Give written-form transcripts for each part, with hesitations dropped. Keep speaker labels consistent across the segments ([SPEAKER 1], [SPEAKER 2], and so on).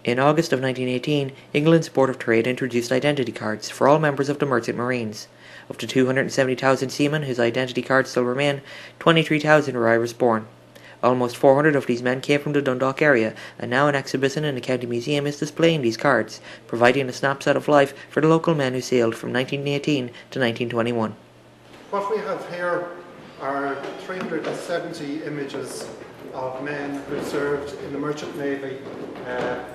[SPEAKER 1] In August of 1918, England's Board of Trade introduced identity cards for all members of the Merchant Marines. Of the 270,000 seamen whose identity cards still remain, 23,000 were Irish-born. Almost 400 of these men came from the Dundalk area, and now an exhibition in the County Museum is displaying these cards, providing a snapshot of life for the local men who sailed from 1918 to 1921.
[SPEAKER 2] What we have here are 370 images of men who served in the Merchant Navy,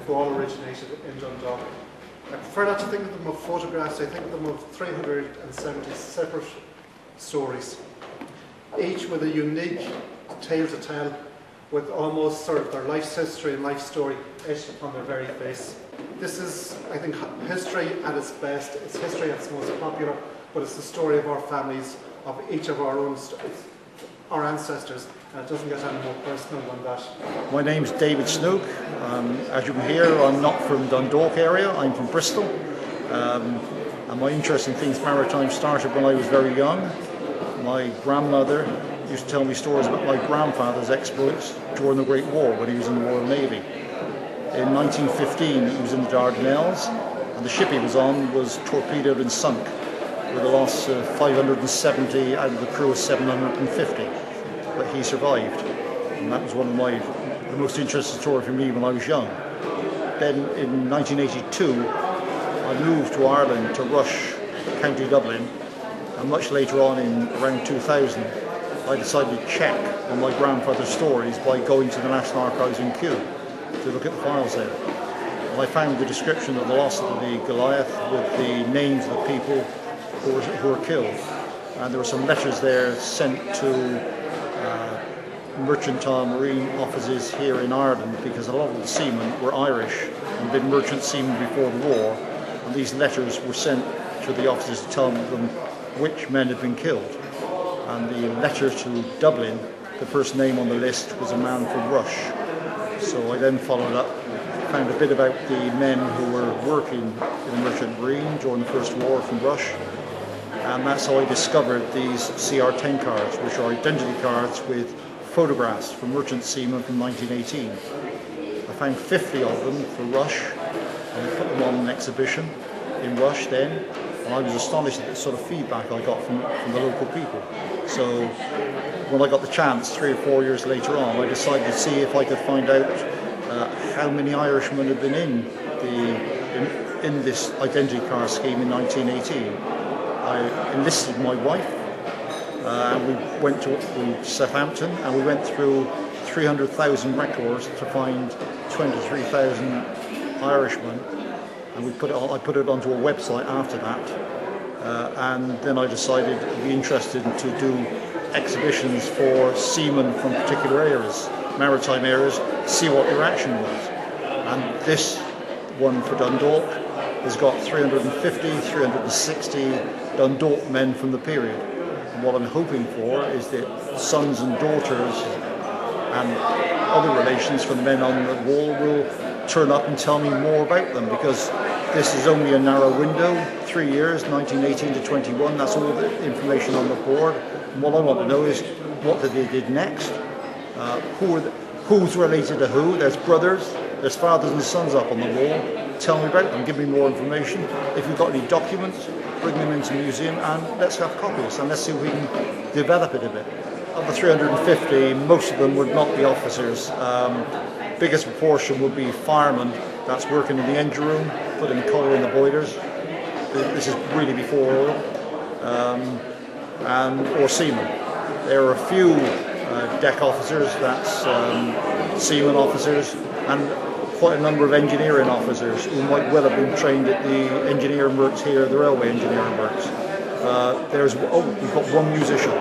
[SPEAKER 2] who all originated in Dundalk. I prefer not to think of them of photographs. I think of them of 370 separate stories, each with a unique tale to tell, with almost sort of their life's history and life story etched upon their very face. This is, I think, history at its best. It's history at its most popular, but it's the story of our families, of each of our ancestors, and it doesn't get any more personal than that.
[SPEAKER 3] My name's David Snook. As you can hear, I'm not from Dundalk area, I'm from Bristol. And my interest in things maritime started when I was very young. My grandmother used to tell me stories about my grandfather's exploits during the Great War when he was in the Royal Navy. In 1915, he was in the Dardanelles, and the ship he was on was torpedoed and sunk, with a loss of 570 out of the crew of 750. But he survived, and that was one of the most interesting stories for me when I was young. Then in 1982, I moved to Ireland, to Rush, County Dublin, and much later on in around 2000, I decided to check on my grandfather's stories by going to the National Archives in Kew to look at the files there. And I found the description of the loss of the Goliath with the names of the people who were killed. And there were some letters there sent to mercantile marine offices here in Ireland, because a lot of the seamen were Irish and been merchant seamen before the war, and these letters were sent to the officers to tell them which men had been killed. And the letter to Dublin, the first name on the list was a man from Rush. So I then followed up, found a bit about the men who were working in the Merchant Marine during the First War from Rush, and that's how I discovered these CR10 cards, which are identity cards with photographs from merchant seamen from 1918. I found 50 of them for Rush, and I put them on an exhibition in Rush then, and I was astonished at the sort of feedback I got from the local people. So when I got the chance 3 or 4 years later on, I decided to see if I could find out how many Irishmen had been in this identity card scheme in 1918. I enlisted my wife, and we went to Southampton, and we went through 300,000 records to find 23,000 Irishmen, and I put it onto a website after that, and then I decided I'd be interested to do exhibitions for seamen from particular areas, maritime areas, see what the reaction was. And this one for Dundalk has got 350, 360 Dundalk men from the period. And what I'm hoping for is that sons and daughters and other relations from the men on the wall will turn up and tell me more about them, because this is only a narrow window, 3 years, 1918 to 21, that's all the information on the board. And what I want to know is what they did next, who's related to who. There's brothers, there's fathers and sons up on the wall. Tell me about them, give me more information. If you've got any documents, bring them into the museum and let's have copies, and let's see if we can develop it a bit. Of the 350, most of them would not be officers. Biggest proportion would be firemen, that's working in the engine room, putting coal in the boilers. This is really before oil. Or seamen. There are a few deck officers, that's seamen officers, and quite a number of engineering officers who might well have been trained at the engineering works here, the railway engineering works. We've got one musician,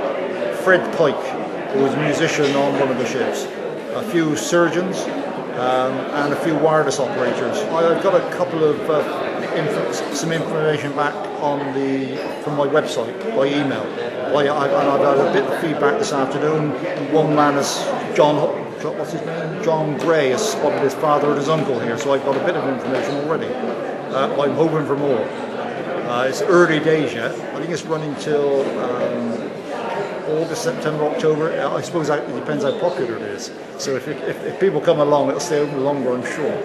[SPEAKER 3] Fred Pike, who was a musician on one of the ships. A few surgeons and a few wireless operators. I've got a couple of some information back from my website by email. I've had a bit of feedback this afternoon. One man is what's his name? John Gray has spotted his father and his uncle here, so I've got a bit of information already. I'm hoping for more. It's early days yet. I think it's running till August, September, October. I suppose it depends how popular it is. So if people come along, it'll stay open longer, I'm sure.